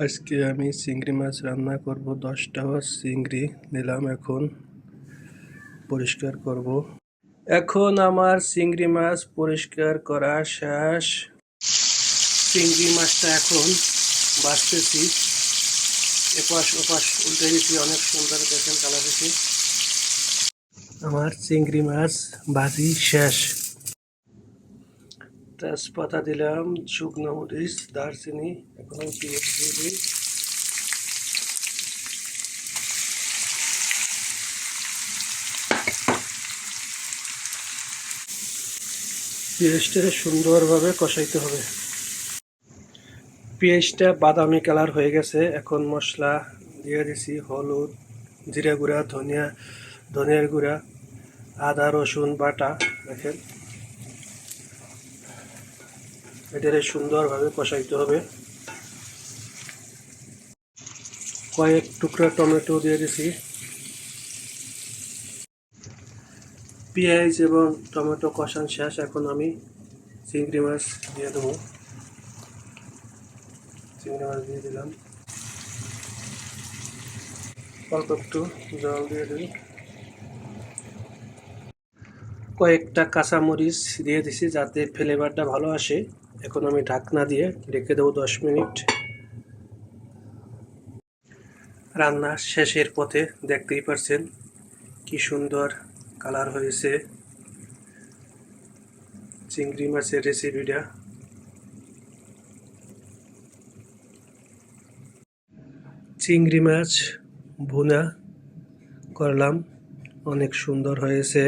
আজকে আমি চিংড়ি মাছ রান্না করব। 10টা চিংড়ি নিলাম, এখন পরিষ্কার করব। এখন আমার চিংড়ি মাছ পরিষ্কার করা শেষ। চিংড়ি মাছটা এখন বাছতেছি, এপাশ ওপাশ উল্টে দিচ্ছি। অনেক সুন্দর দেখেন কালার এসে। আমার চিংড়ি মাছ ভাজি শেষ। তেজপাতা দিলাম, শুকনো মরিচ, দারচিনি। এখন আমি পেঁয়াজ দিয়ে দিই। পেঁয়াজটা সুন্দরভাবে কষাইতে হবে। পেঁয়াজটা বাদামি কালার হয়ে গেছে। এখন মশলা দিয়ে দিছি, হলুদ, জিরা গুঁড়া, ধনিয়ার গুঁড়া, আদা রসুন বাটা। দেখেন, এটারে সুন্দরভাবে কষাইতে হবে। কয়েক টুকরা টমেটো দিয়ে দিছি। পেঁয়াজ এবং টমেটো কষান শেষ। এখন আমি চিংড়ি মাছ দিয়ে দেবো। চিংড়ি মাছ দিয়ে দিলাম, অল্প একটু জল দিয়ে দিই। কয়েকটা কাঁচামরিচ দিয়ে দিছি যাতে ফ্লেভারটা ভালো আসে। এখন আমি ঢাকনা দিয়ে রেখে দেবো 10 মিনিট। রান্না শেষের পথে, দেখতেই পারছেন কি সুন্দর কালার হয়েছে চিংড়ি মাছের রেসিপিটা। চিংড়ি মাছ ভুনা করলাম, অনেক সুন্দর হয়েছে।